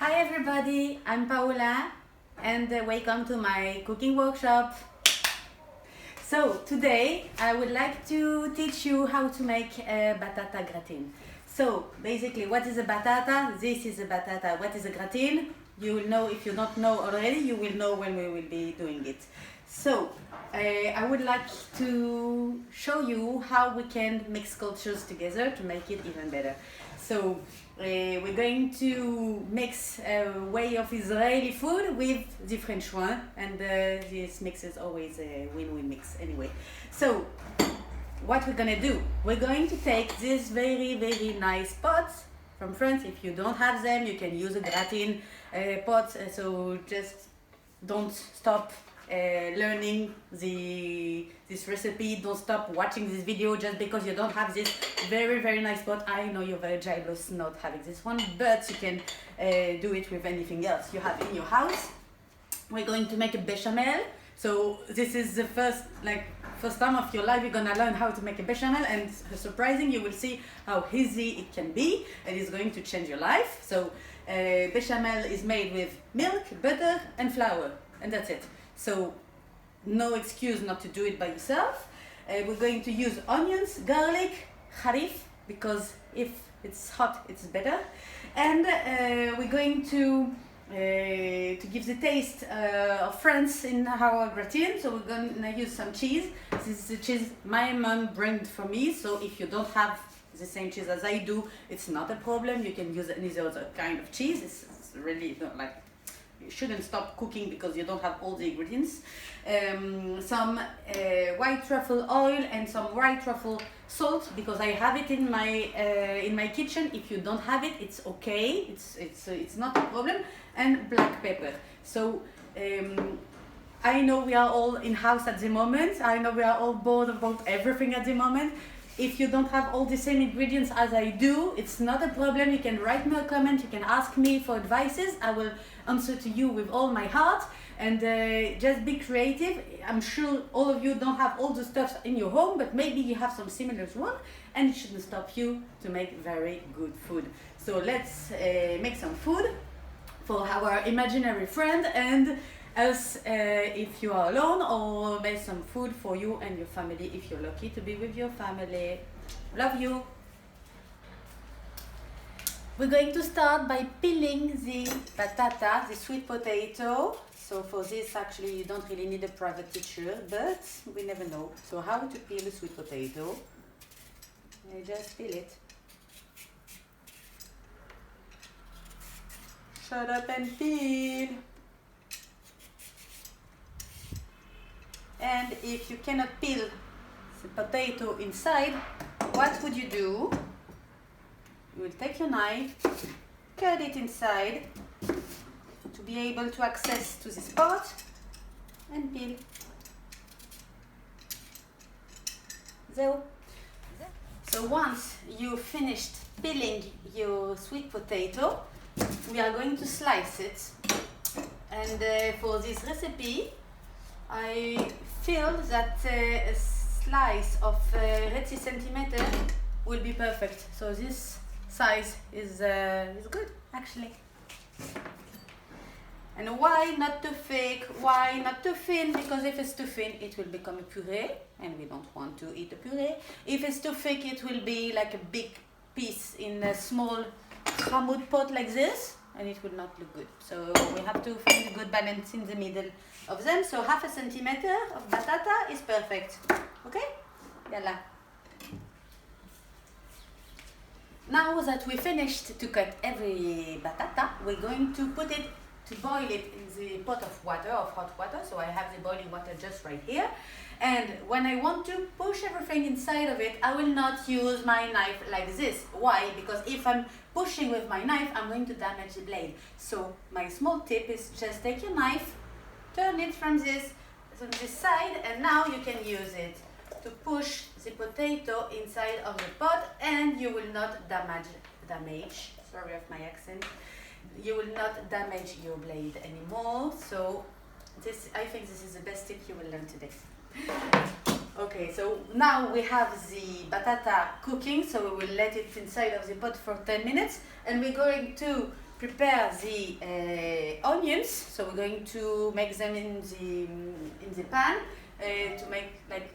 Hi everybody, I'm Paola and welcome to my cooking workshop. So today I would like to teach you how to make a batata gratin. So basically, what is a batata? This is a batata. What is a gratin? You will know. If you don't know already, you will know when we will be doing it. So I would like to show you how we can mix cultures together to make it even better. So we're going to mix a way of Israeli food with the French one, and this mix is always a win-win mix anyway. So what we're gonna do, we're going to take this very nice pots from France. If you don't have them, you can use a gratin pot, so just don't stop learning this recipe. Don't stop watching this video just because you don't have this very nice pot. I know you're very jealous not having this one, but you can do it with anything else you have in your house. We're going to make a bechamel. So this is the first time of your life you're gonna learn how to make a bechamel, and surprising, you will see how easy it can be, and it's going to change your life. So bechamel is made with milk, butter and flour, and that's it. So no excuse not to do it by yourself. We're going to use onions, garlic, harif, because if it's hot it's better, and we're going to give the taste of France in our gratin. So we're going to use some cheese. This is the cheese my mom brought for me, so if you don't have the same cheese as I do, it's not a problem. You can use any other kind of cheese. It's really not like, you shouldn't stop cooking because you don't have all the ingredients. Some white truffle oil and some white truffle salt, because I have it in my kitchen. If you don't have it, it's okay. It's not a problem. And black pepper. So I know we are all in house at the moment. I know we are all bored about everything at the moment. If you don't have all the same ingredients as I do, it's not a problem. You can write me a comment, you can ask me for advices. I will answer to you with all my heart, and just be creative. I'm sure all of you don't have all the stuff in your home, but maybe you have some similar one, and it shouldn't stop you to make very good food. So let's make some food for our imaginary friend, and us if you are alone, or make some food for you and your family if you're lucky to be with your family. Love you. We're going to start by peeling the batata, the sweet potato. So for this, actually, you don't really need a private teacher, but we never know. So how to peel a sweet potato? You just peel it. Shut up and peel. And if you cannot peel the potato inside, what would you do? You will take your knife, cut it inside to be able to access to this pot and peel. So once you finished peeling your sweet potato, we are going to slice it. And for this recipe, I feel that a slice of 30 centimeters will be perfect. So this size is good, actually. And why not too thick? Why not too thin? Because if it's too thin, it will become a puree, and we don't want to eat a puree. If it's too thick, it will be like a big piece in a small hamut pot like this, and it will not look good. So we have to find a good balance in the middle of them. So half a centimeter of batata is perfect. Okay? Yalla. Now that we finished to cut every batata, we're going to put it to boil it in the pot of water, of hot water. So I have the boiling water just right here. And when I want to push everything inside of it, I will not use my knife like this. Why? Because if I'm pushing with my knife, I'm going to damage the blade. So my small tip is just take your knife, turn it from this side, and now you can use it to push the potato inside of the pot, and you will not damage, sorry of my accent, you will not damage your blade anymore. So I think this is the best tip you will learn today. Okay, so now we have the batata cooking, so we will let it inside of the pot for 10 minutes, and we're going to prepare the onions. So we're going to make them in the pan to make like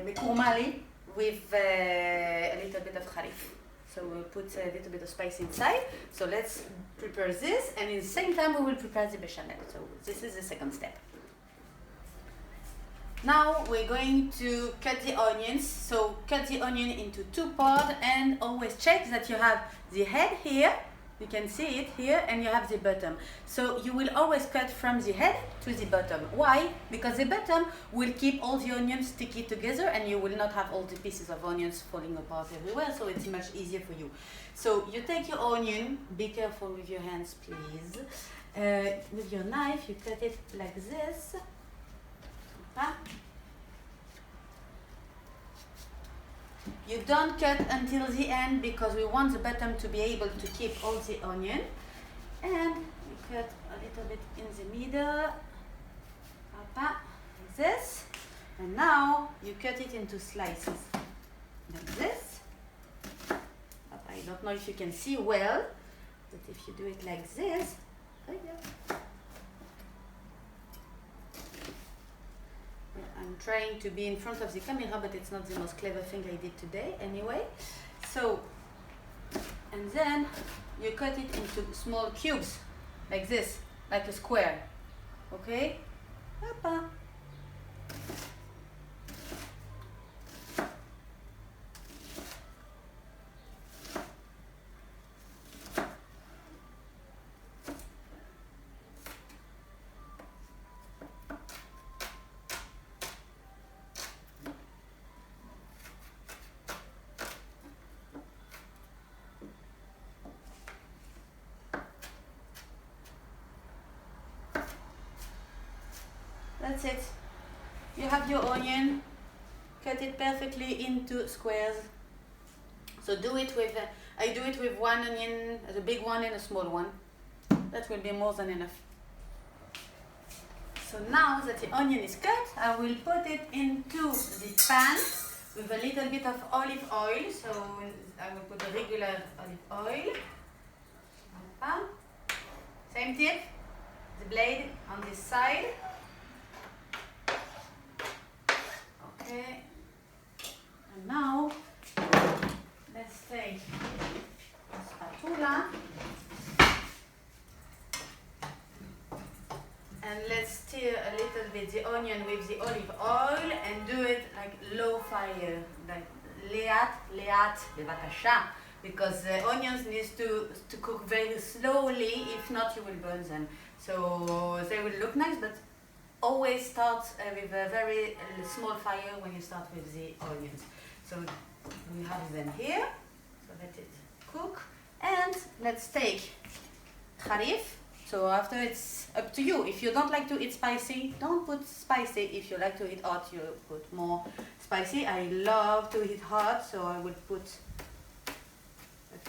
bechamelli with a little bit of kharif. So we'll put a little bit of spice inside. So let's prepare this, and in the same time we will prepare the bechamel. So this is the second step. Now we're going to cut the onions. So cut the onion into 2 parts, and always check that you have the head here. You can see it here, and you have the bottom. So you will always cut from the head to the bottom. Why? Because the bottom will keep all the onions sticky together, and you will not have all the pieces of onions falling apart everywhere, so it's much easier for you. So you take your onion, be careful with your hands please. With your knife you cut it like this. You don't cut until the end because we want the bottom to be able to keep all the onion. And you cut a little bit in the middle, like this. And now you cut it into slices, like this. I don't know if you can see well, but if you do it like this, I'm trying to be in front of the camera, but it's not the most clever thing I did today anyway. So, and then you cut it into small cubes, like this, like a square, okay? That's it. You have your onion, cut it perfectly into squares. So do it with, I do it with 1 onion, the big one and a small one. That will be more than enough. So now that the onion is cut, I will put it into the pan with a little bit of olive oil. So I will put a regular olive oil. Same tip, the blade on this side. Okay, and now let's take a spatula and let's stir a little bit the onion with the olive oil and do it like low fire, like leat bevakasha, because the onions need to cook very slowly, if not you will burn them. So they will look nice, but always start with a very small fire when you start with the onions. So we have them here, so let it cook. And let's take kharif. So after, it's up to you. If you don't like to eat spicy, don't put spicy. If you like to eat hot, you put more spicy. I love to eat hot, so I will put a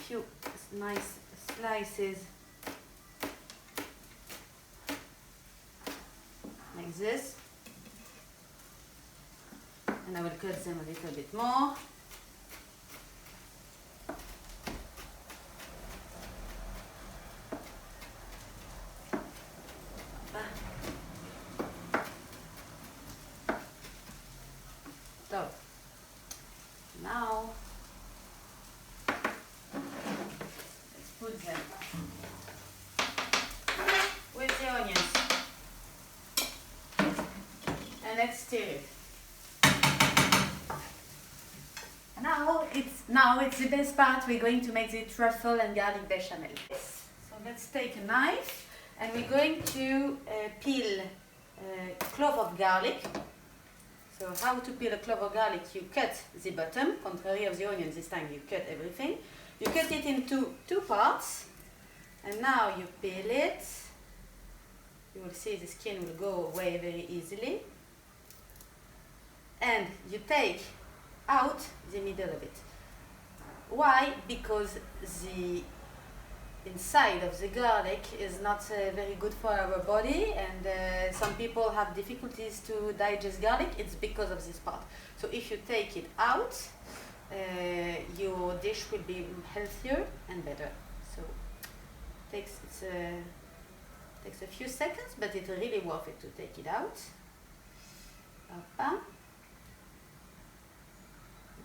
few nice slices like this, and I will cut them a little bit more. So now let's put them with the onions. Let's stir it. Now it's the best part. We're going to make the truffle and garlic bechamel. So let's take a knife and we're going to peel a clove of garlic. So how to peel a clove of garlic? You cut the bottom, contrary of the onion. This time you cut everything. You cut it into 2 parts, and now you peel it. You will see the skin will go away very easily. And you take out the middle of it. Why? Because the inside of the garlic is not very good for our body, and some people have difficulties to digest garlic. It's because of this part. So if you take it out, your dish will be healthier and better. So Takes a few seconds, but it's really worth it to take it out. Hoppa.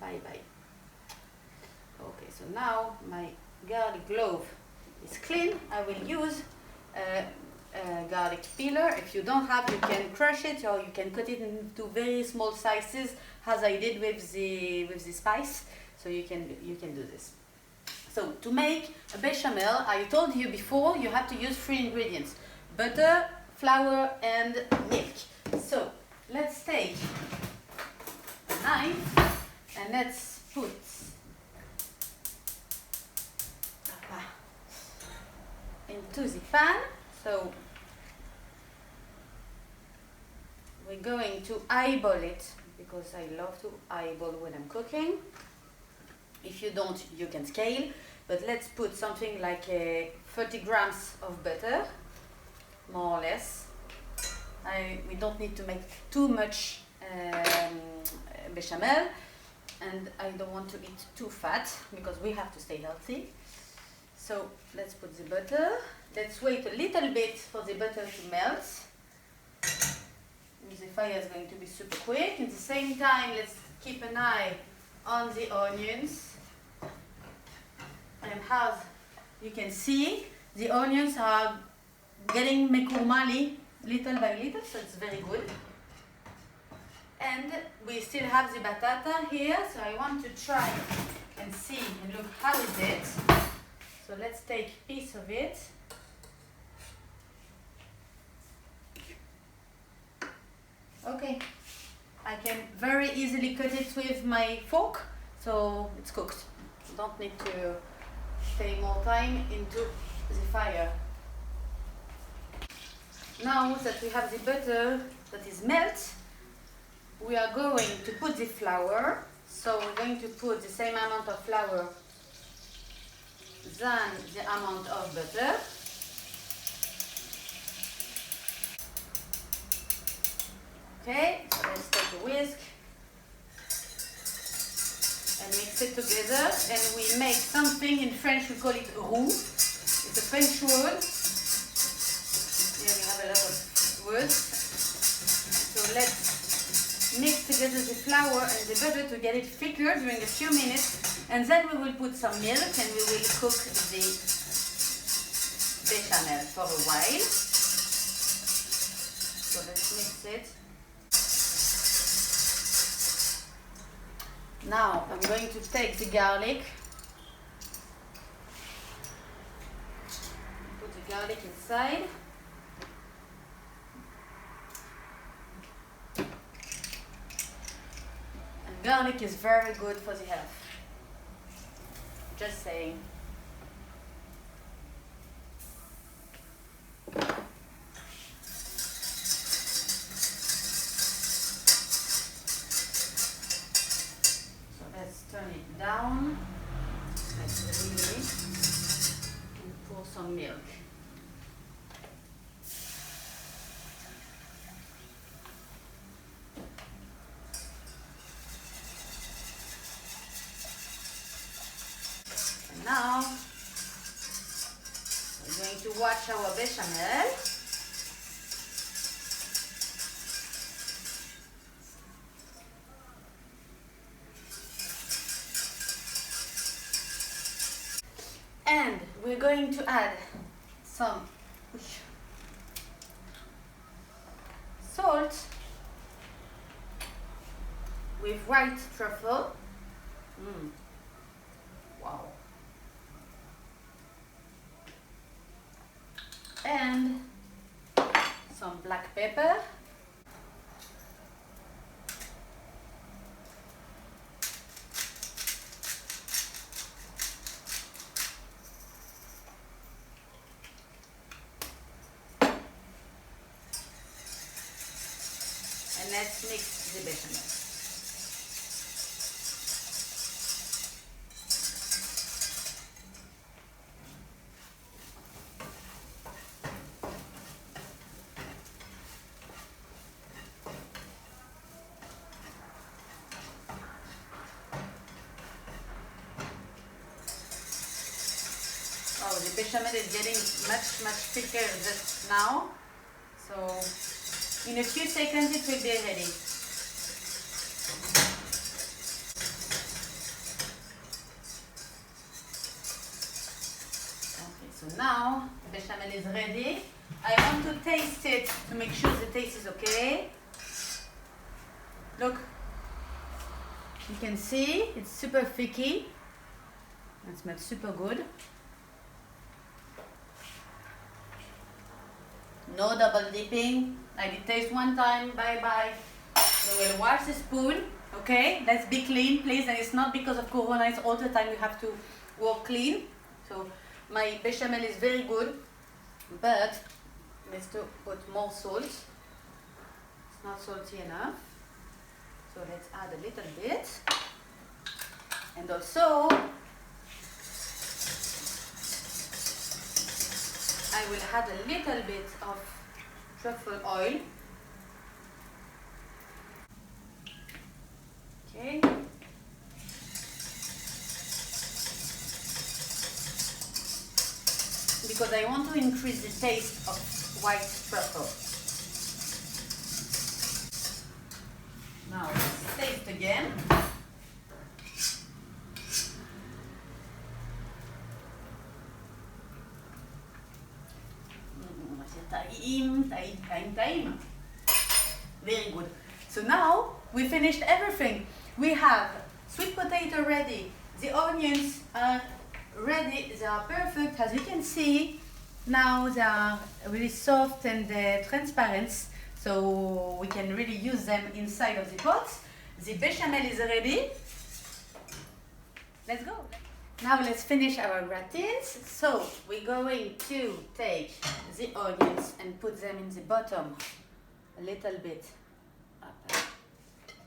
Bye bye. Okay, so now my garlic clove is clean. I will use a garlic peeler. If you don't have, you can crush it or you can cut it into very small sizes, as I did with the spice. So you can do this. So to make a bechamel, I told you before, you have to use 3 ingredients: butter, flour, and milk. So let's take a knife and let's put into the pan. So we're going to eyeball it, because I love to eyeball when I'm cooking. If you don't, you can scale, but let's put something like 30 grams of butter, more or less. We don't need to make too much bechamel, and I don't want to eat too fat because we have to stay healthy. So let's put the butter. Let's wait a little bit for the butter to melt. The fire is going to be super quick. At the same time, let's keep an eye on the onions. And as you can see, the onions are getting mekurmali little by little, so it's very good. And we still have the batata here, so I want to try and see and look how is it. So let's take a piece of it. Okay, I can very easily cut it with my fork, so it's cooked. Don't need to stay more time into the fire. Now that we have the butter that is melt, we are going to put the flour. So we're going to put the same amount of flour than the amount of butter. Okay, so let's take a whisk and mix it together, and we make something, in French we call it roux. It's a French word. Here we have a lot of words. So let's mix together the flour and the butter to get it thicker during a few minutes, and then we will put some milk and we will cook the bechamel for a while. So let's mix it. Now I'm going to take the garlic, put the garlic inside, and garlic is very good for the health, just saying. Turn it down, like really, and pour some milk. And now we're going to watch our bechamel. And we're going to add some salt with white truffle. Wow. And some black pepper. And let's mix the bechamel. Oh, the bechamel is getting much thicker just now. So in a few seconds it will be ready. Okay, so now the bechamel is ready. I want to taste it to make sure the taste is okay. Look, you can see it's super thicky. It smells super good. No double dipping. I did taste one time, bye. So we'll wash the spoon, okay? Let's be clean, please. And it's not because of Corona, it's all the time we have to work clean. So my bechamel is very good, but let's put more salt. It's not salty enough. So let's add a little bit. And also, I will add a little bit of truffle oil. Okay. Because I want to increase the taste of white truffle. Now let's taste again. Time. Very good. So now we finished everything. We have sweet potato ready. The onions are ready. They are perfect. As you can see, now they are really soft and transparent. So we can really use them inside of the pot. The bechamel is ready. Let's go. Now let's finish our gratins. So we're going to take the onions and put them in the bottom, a little bit up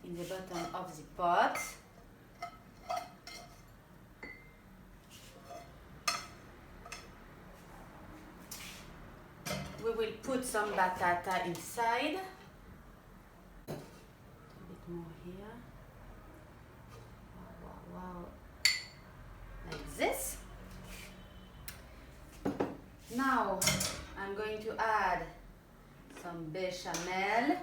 in the bottom of the pot. We will put some batata inside. A bit more here. Wow. Like this. Now I'm going to add some bechamel.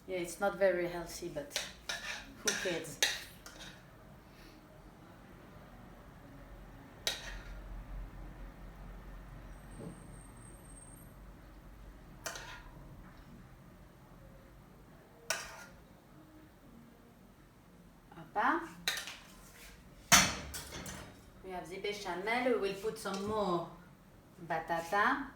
Yeah, it's not very healthy, but who cares? We have the bechamel. We will put some more batata.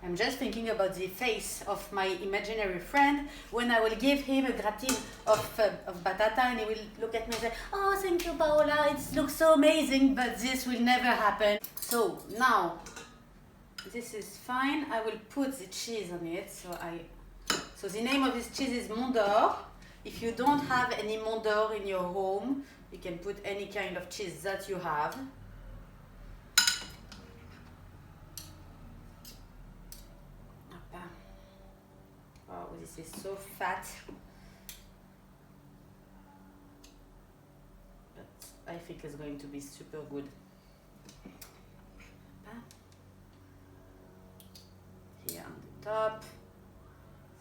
I'm just thinking about the face of my imaginary friend when I will give him a gratin of batata, and he will look at me and say, "Oh, thank you, Paola, it looks so amazing," but this will never happen. So now this is fine. I will put the cheese on it. So the name of this cheese is Mont d'Or. If you don't have any Mont d'Or in your home, you can put any kind of cheese that you have. Oh, this is so fat. But I think it's going to be super good. Here on the top,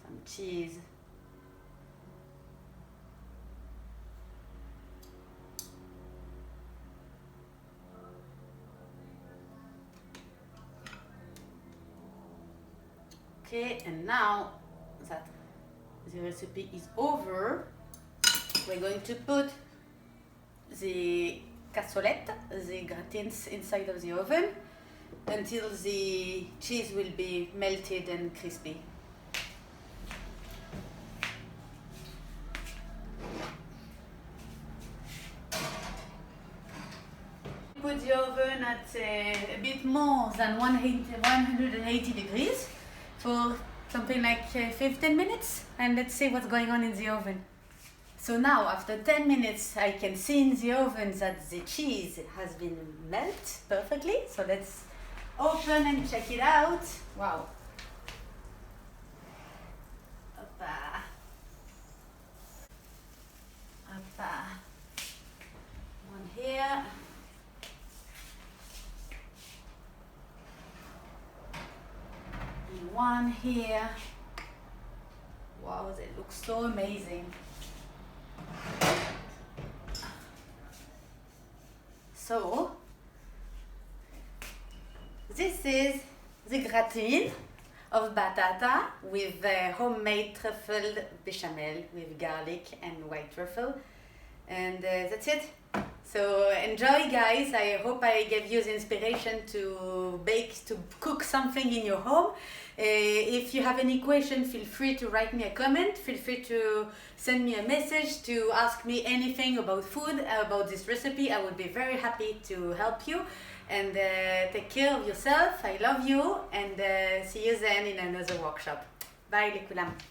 some cheese. Okay, and now that the recipe is over, we're going to put the cassolette, the gratins, inside of the oven until the cheese will be melted and crispy. Put the oven at a bit more than 180 degrees for something like 15 minutes, and let's see what's going on in the oven. So now after 10 minutes I can see in the oven that the cheese has been melted perfectly. So let's open and check it out. Wow, one here. Wow, they look so amazing. So, this is the gratin of batata with homemade truffle bechamel with garlic and white truffle. And that's it. So enjoy, guys. I hope I gave you the inspiration to cook something in your home. If you have any question, feel free to write me a comment. Feel free to send me a message to ask me anything about food, about this recipe. I would be very happy to help you. And take care of yourself. I love you. And see you then in another workshop. Bye, les coulams.